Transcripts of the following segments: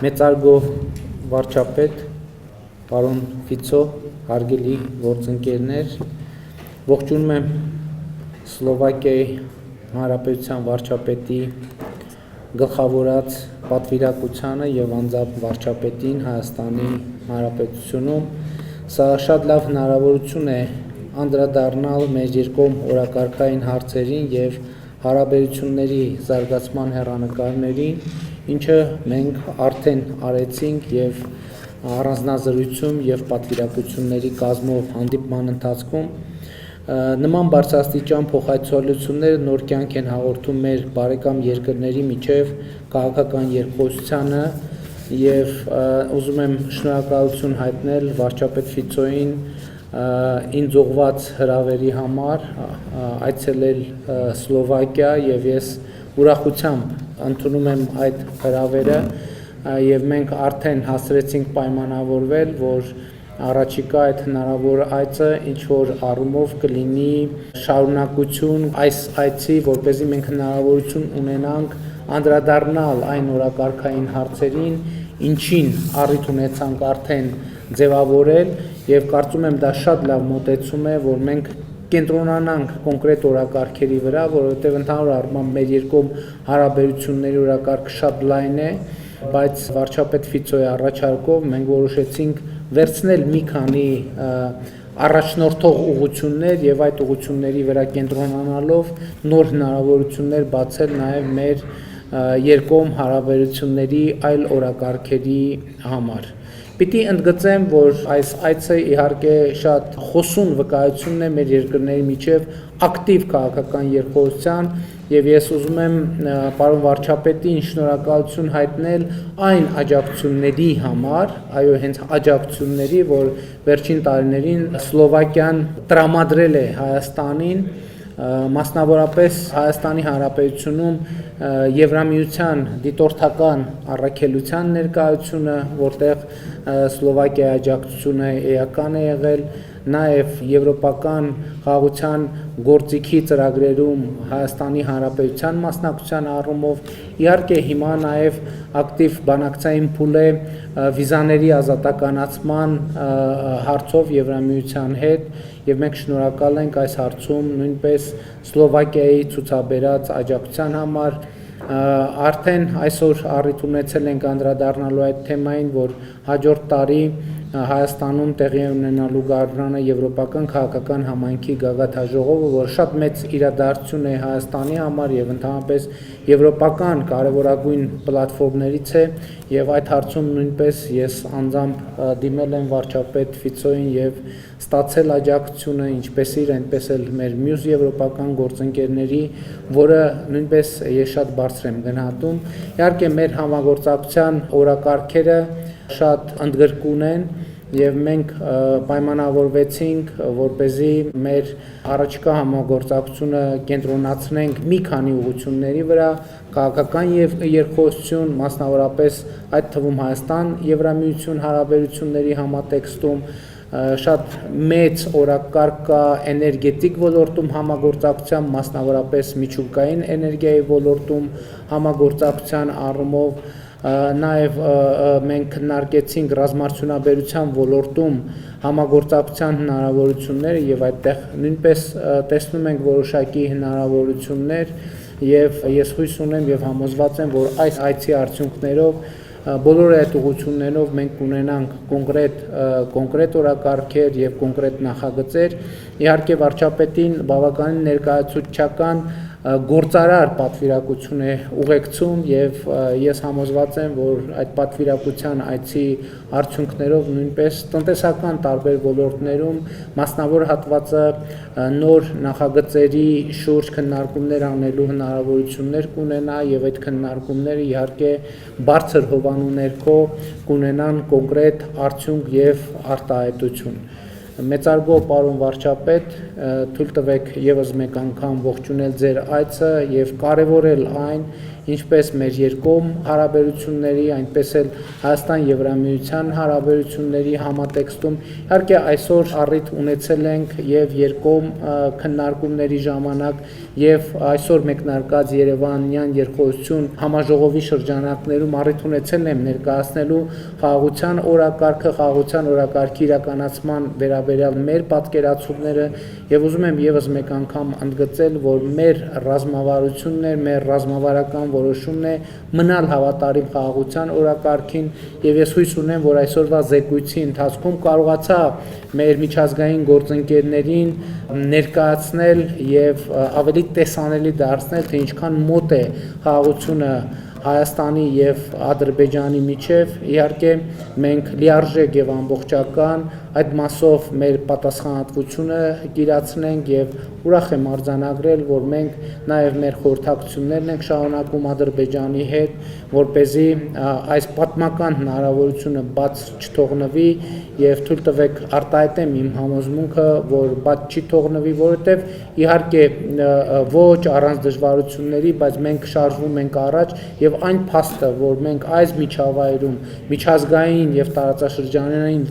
Մեծարգո վարչապետ, պարոն Ֆիցո, հարգելի գործընկերներ, ողջունում եմ Սլովակիայի Հանրապետության վարչապետի գլխավորած պատվիրակությանը եւ անձամբ վարչապետին Հայաստանի Հանրապետությունում։ Սա շատ լավ հնարավորություն է անդրադառնալ մեր երկկողմ օրակարգային հարցերին եւ հարաբերությունների զարգացման հեռանկարներին, ինչը մենք արդեն արեցինք եւ առանձնազրույցում եւ պատվիրակությունների կազմով հանդիպման ընթացքում նման բարձրաստիճան փոխայցելությունները նոր կյանք են հաղորդում մեր բարեկամ երկրների միջև քաղաքական երկխոսությանը եւ ուզում եմ շնորհակալություն հայտնել վարչապետ Ֆիցոին ինձ ուղղված հրավերի համար այցելել Սլովակիա եւ ես ուրախությամբ ընդունում եմ այդ հրավերը եւ մենք արդեն հասցրեցինք պայմանավորվել, որ առաջիկա այդ հնարավոր այցը ինչ որ առումով կլինի շարունակություն այս այցի, որպեսզի մենք հնարավորություն ունենանք անդրադառնալ այն օրակարգային հարցերին, ինչին առիթ ունեցանք արդեն ձևավորել եւ կարծում եմ դա շատ լավ մոտեցում է, որ մենք կենտրոնանանք կոնկրետ օրակարգերի վրա, որովհետեւ ընդհանուր առմամբ մեր երկկողմ հարաբերությունների օրակարգը շատ լայն է, բայց վարչապետ Ֆիցոյի առաջարկով մենք որոշեցինք վերցնել մի քանի առաջնորդող ուղղություններ եւ այդ ուղղությունների վրա կենտրոնանալով նոր հնարավորություններ բացել նաեւ մեր երկկողմ հարաբերությունների այլ օրակարգերի համար։ Պիտի ընդգծեմ, որ այս այցը իհարկե շատ խոսուն վկայությունն է մեր երկրների միջև ակտիվ քաղաքական երկխոսության եւ ես ուզում եմ պարոն վարչապետին շնորհակալություն հայտնել այն աջակցությունների համար, այո հենց աջակցությունների, որ վերջին տարիներին Սլովակիան տրամադրել է Հայաստանին, մասնավորապես Հայաստանի Հանրապետությունում Եվրամիության դիտորդական առաքելության ներկայությունը, որտեղ Սլովակիայի աջակցությունը էական է եղել, նաև եվրոպական խաղաղության գործիքի ծրագրերում Հայաստանի Հանրապետության մասնակցության առումով, իհարկե հիմա նաև ակտիվ բանակցային փուլ է վիզաների ազատականացման հարցով Եվրամիության հետ եւ մենք շնորհակալ ենք այս հարցում նույնպես Սլովակիայի ցուցաբերած աջակցության համար արդեն այսօր առիթ ունեցել ենք անդրադառնալու այդ թեմային, որ հաջորդ տարի Հայաստանում տեղի ունենալու գարնանը եվրոպական քաղաքական համայնքի գագաթաժողովը, որ շատ մեծ իրադարձություն է Հայաստանի համար եւ ընդհանրապես եվրոպական կարևորագույն պլատֆորմներից է եւ այդ հարցում նույնպես ես անձամբ դիմել եմ վարչապետ Ֆիցոյին եւ ստացել աջակցությունը ինչպես իր, այնպես էլ մեր մյուս եվրոպական գործընկերների, որը նույնպես ես շատ բարձր եմ գնահատում։ Իհարկե մեր համագործակցության օրակարգերը շատ ընդգրկուն են եւ մենք պայմանավորվեցինք, որպեսզի մեր առաջիկա համագործակցությունը կենտրոնացնենք մի քանի ուղղությունների վրա, քաղաքական եւ երկխոսություն, մասնավորապես այդ թվում Հայաստան Եվրամիություն հարաբերությունների համատեքստում շատ մեծ օրակարգ կա էներգետիկ ոլորտում համագործակցության, մասնավորապես միջուկային էներգիայի ոլորտում համագործակցության առումով նաև մենք քննարկեցինք ռազմարդյունաբերության ոլորտում համագործակցության հնարավորությունները եւ այդտեղ նույնպես տեսնում ենք որոշակի հնարավորություններ եւ ես հույս ունեմ եւ համոզված եմ, որ այս այցի արդյունքներով բոլոր այդ ուղղություններով մենք կունենանք կոնկրետ օրակարգեր եւ կոնկրետ նախագծեր։ Իհարկե վարչապետին բավականին ներկայացուցչական գործարար պատվիրակություն է ուղեկցում եւ ես համոզված եմ, որ այդ պատվիրակության այցի արդյունքներով նույնպես տնտեսական տարբեր ոլորտներում մասնավոր հատվածը նոր նախագծերի շուրջ քննարկումներ անելու հնարավորություններ կունենա եւ այդ քննարկումները իհարկե բարձր հովանու ներքո կունենան կոնկրետ արդյունք եւ արտահայտություն։ Մեծարգո պարոն վարչապետ, թույլ տվեք եւս մեկ անգամ ողջունել ձեր այցը եւ կարեւորել այն, ինչպես մեր երկկողմ հարաբերությունների, այնպես էլ Հայաստան-Եվրամիության հարաբերությունների համատեքստում։ Իհարկե այսօր առիթ ունեցել ենք եւ երկկողմ քննարկումների ժամանակ եւ այսօր մեկնարկած Երևանյան երկխոսություն համաժողովի շրջանակներում առիթ ունեցել եմ ներկայացնելու խաղաղության օրակարգը, խաղաղության օրակարգի իրականացման վերաբերյալ մեր պատկերացումները եւ ուզում եմ եւս մեկ անգամ ընդգծել, որ մեր ռազմավարությունն է, մեր ռազմավարական որոշումն է մնալ հավատարիմ խաղաղության օրակարգին եւ ես հույս ունեմ, որ այսօրվա զեկույցի ընթացքում կարողացա մեր միջազգային գործընկերներին ներկայացնել եւ ավելի տեսանելի դարձնել, թե ինչքան մոտ է խաղաղությունը Հայաստանի եւ Ադրբեջանի միջև, իհարկե մենք լիարժեք եւ ամբողջական այդ մասով մեր պատասխանատվությունը գիրացնենք եւ ուրախ եմ արձանագրել, որ մենք նաեւ մեր խորհրդակցություններն ենք շարունակում Ադրբեջանի հետ, որպեսզի այս պատմական հնարավորությունը բաց չթողնվի եւ թույլ տվեք արտահայտեմ իմ համոզմունքը, որ բաց չի թողնվի, որովհետեւ իհարկե ոչ առանց դժվարությունների, բայց մենք շարժվում ենք առաջ եւ այն փաստը, որ մենք այս միջավայրում միջազգային եւ տարածաշրջանային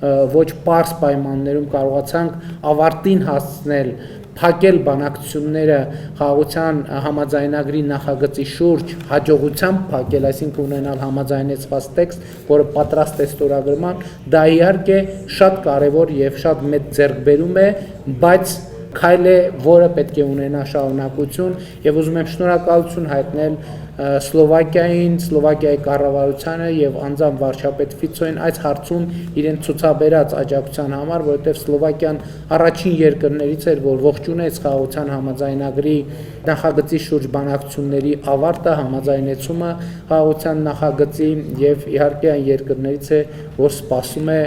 ոչ պարզ պայմաններում կարողացանք ավարտին հասցնել, փակել բանակցությունները խաղաղության համաձայնագրի նախագծի շուրջ, հաջողությամբ փակել, այսինքն ունենալ համաձայնեցված տեքստ, որը պատրաստ է ստորագրման, դա իհարկե շատ կարեւոր եւ շատ մեծ ձեռքբերում է, բայց քայլ է, որը պետք է ունենա շարունակություն եւ ուզում եմ շնորհակալություն հայտնել Սլովակիային, Սլովակիայի կառավարությանը եւ անձամբ վարչապետ Ֆիցոին այս հարցում իրեն ցուցաբերած աջակցության համար, որովհետեւ Սլովակիան առաջին երկրներից էր, որ ողջունեց խաղաղության համաձայնագրի նախագծի շուրջ բանակցությունների ավարտը, համաձայնեցումը խաղաղության նախագծի եւ իհարկե այն երկրներից է, որ սպասում է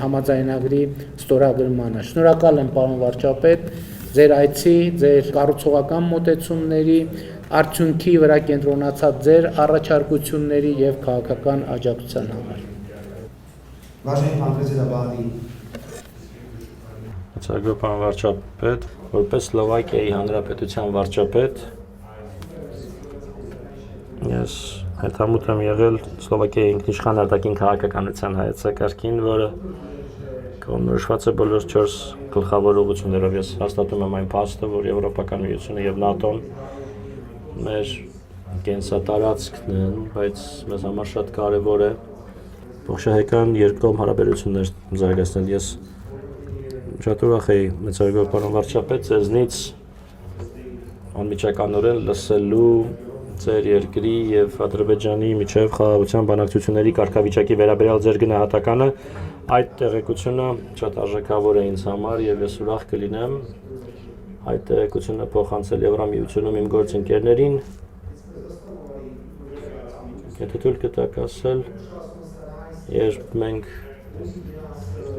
համաձայնագրի ստորագրմանը։ Շնորհակալ եմ պարոն վարչապետ ձեր այցի, ձեր կառուցողական մոտեցումների, արդյունքի վրա կենտրոնացած ձեր առաջարկությունների եւ քաղաքական աջակցության համար։ Vážený pán predseda vlády, Ցարգո պարոն վարչապետ, որպես Սլովակիայի Հանրապետության վարչապետ, ես հետամուտ եմ եղել Սլովակիայի ինքնիշխան արտաքին քաղաքականության հայեցակարգին, որը կողմնորոշված է բոլոր 4 գլխավոր ուղղություններով։ Ես հաստատում եմ այն փաստը, որ Եվրոպական միությունը եւ ՆԱՏՕ-ն մեր կենսատարածքն են, բայց մեզ համար շատ կարևոր է ողջահայկան երկկողմ հարաբերություններ զարգացնել։ Ես շատ ուրախ էի մեծարգո պարոն վարչապետ ձեզնից անմիջականորեն լսելու ձեր երկրի եւ Ադրբեջանի միջև խաղաղության բանակցությունների կարգավիճակի վերաբերյալ ձեր գնահատականը։ Այդ տեղեկությունը շատ արժեքավոր է ինձ համար եւ ես ուրախ կլինեմ այդ տեղեկությունը փոխանցել Եվրամիությունում իմ գործընկերներին։ Եթե թույլ կտաք ասել, երբ մենք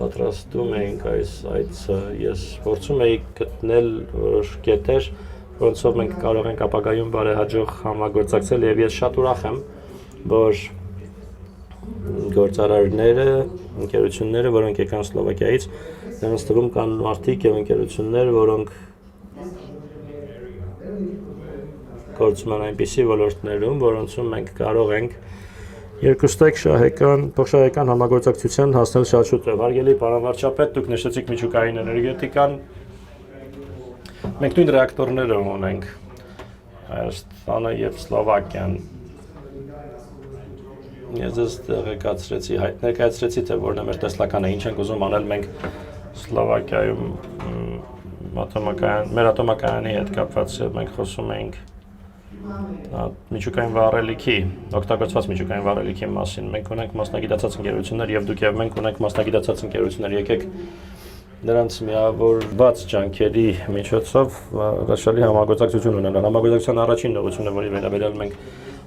պատրաստում էինք այս այցը, ես փորձում էի գտնել որոշ կետեր, որոնցով մենք կարող ենք ապագայում բարեհաջող համագործակցել եւ ես շատ ուրախ եմ, որ գործարարները, ընկերությունները, որոնք եկան Սլովակիայից, նրանց թվում կան մարդիկ եւ ընկերություններ, որոնք գործում են այնպիսի ոլորտներում, որոնցում մենք կարող ենք երկուստեք փոխշահեկան համագործակցության հասնել շատ շուտ։ Հարգելի պարոն վարչապետ, դուք նշեցիք միջուկային էներգետիկան։ Մենք նույն ռեակտորները ունենք Հայաստանը եւ Սլովակիան։ Ես ձեզ ներկայացրեցի, թե որն է մեր տեսլականը, ինչ ենք ուզում անել մենք Սլովակիայում մեր ատոմակայանի հետ կապված մենք խոսում էինք միջուկային վառելիքի, օգտագործված միջուկային վառելիքի մասին։ Մենք ունենք մասնագիտացած ընկերություններ եւ դուք եւ մենք ունենք մասնագիտացած ընկերություններ, եկեք նրանց միավորված ջանքերի միջոցով հրաշալի համագործակցություն ունենալ։ Համագործակցության առաջին ուղղությունը, որի վերաբերյալ մենք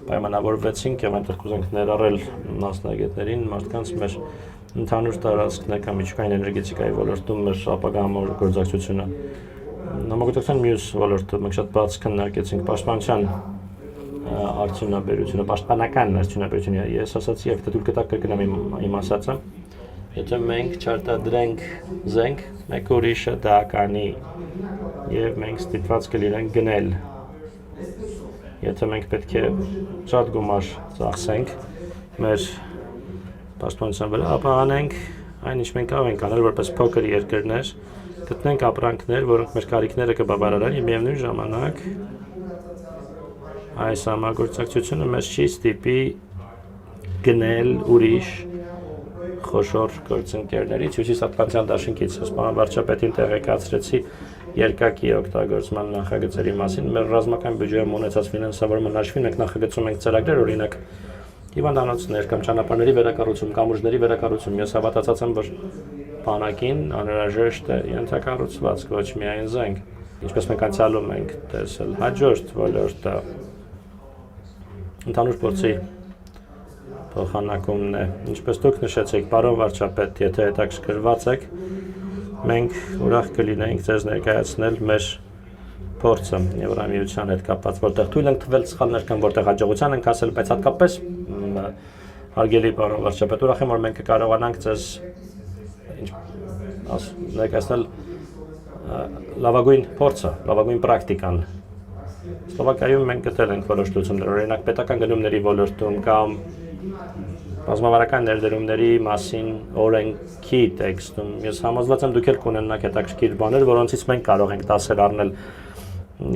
պայմանավորվեցինք եւ այնտեղ կուզենք ներառել մասնագետներին, մարդկանց մեր ընդհանուր տարածքն է կամ միջուկային էներգետիկայի ոլորտում մեր ապագա համագործակցությունը։ Համագործակցության մյուս ոլորտը մենք շատ բաց քննարկեցինք պաշտպանության արդյունաբերությունը, պաշտպանական արդյունաբերությունը։ Ես ասացի, եթե դուք կտակ կրկնեմ իմ ասածը, եթե մենք չարտադրենք զենք, մեկ ուրիշը դա կանի եւ մենք ստիպված կլինենք գնել։ եթե մենք պետք է շատ գումար ծախսենք մեր պաշտպանության վրա, ապա անենք այն ինչ մենք կարող ենք անել որպես փոքր երկրներ, գտնենք ապրանքներ, որոնք մեր կարիքները կբավարարեն եւ միևնույն ժամանակ այս համագործակցությունը մեզ չի ստիպի գնել ուրիշ խոշոր գործընկերներից, հյուսիսատլանտյան դաշինքից, պարոն վարչապետին տեղեկացրեցի երկակի օգտագործման նախագծերի մասին, մեր ռազմական բյուջեում ունեցած ֆինանսավորման հաշվին մենք նախագծում ենք ծրագրեր, օրինակ հիվանդանոցներ կամ ճանապարհների վերակառուցում, կամուրջների վերակառուցում։ Ես հավատացած եմ, որ բանակին անհրաժեշտ է ենթակառուցվածք, ոչ միայն զենք, ինչպես մենք անցյալում ենք տեսել, հաջորդ ոլորտը ընդհանուր փորձի փոխանակումն է, ինչպես դուք նշեցիք, պարոն վարչապետ, եթե հետաքրքրված եք, մենք ուրախ կլինենք ձեզ ներկայացնել մեր փորձը Եվրամիության հետ կապված, որտեղ թույլ ենք տվել սխալներ կամ որտեղ հաջողության ենք հասել, բայց հատկապես հարգելի պարոն վարչապետ, ուրախ եմ, որ մենք կկարողանանք ձեզ ներկայացնել լավագույն փորձը, լավագույն պրակտիկան։ Սլովակիայում մենք գտել ենք որոշ լուծումներ, օրինակ պետական գնումների ոլորտում կամ ռազմավարական ներդրումների մասին օրենքի տեքստում։ Ես համոզված եմ դուք էլ կունենաք հետաքրքիր բաներ, որոնցից մենք կարող ենք դասեր առնել։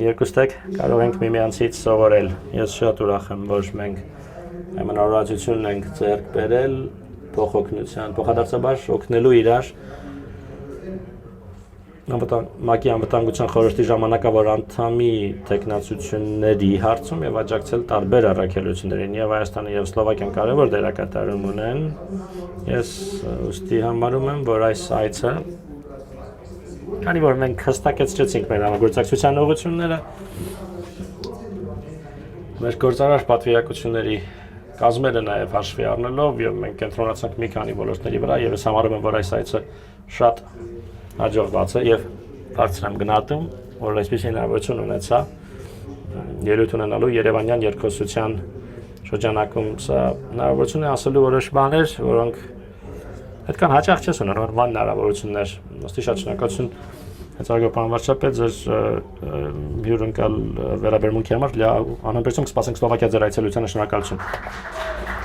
Երկուստեք կարող ենք միմյանցից սովորել։ Ես շատ ուրախ եմ, որ մենք ամենաուրախություն ենք ձեռք բերել փոխօգնության, փոխադարձաբար օգնելու իրար ՄԱԿ-ի անվտանգության խորհրդի ժամանակավոր անդամի տեխնացությունների հարցում եւ աջակցել տարբեր առաքելություններին եւ Հայաստանը եւ Սլովակիան կարեւոր դերակատարում ունեն։ Ես ուստի համարում եմ, որ այս այցը, քանի որ մենք հստակեցրեցինք մեր համագործակցության ուղղությունները, մեր գործարար պատվիրակությունների կազմերը նաեւ հաշվի առնելով եւ մենք կենտրոնացանք մի քանի ոլորտների վրա եւ ես համարում եմ, որ այս այցը շատ հաջողված է եւ բարձր եմ գնահատում, որ այսպես հնարավորություն ունեցա ելույթ ունենալու Երևանյան երկխոսության շրջանակում սա հնարավորություն է ասելու որոշ բաներ, որոնք այդքան հաճախ չես ունենում, որ հնարավորություններ։ Ոստի շատ շնորհակալություն Հերցog պարոն վարչապետ, ձեր հյուրընկալ վերաբերմունքի համար, անհամբերություն կսպասենք Սլովակիա ձեր այցելությանը, շնորհակալություն։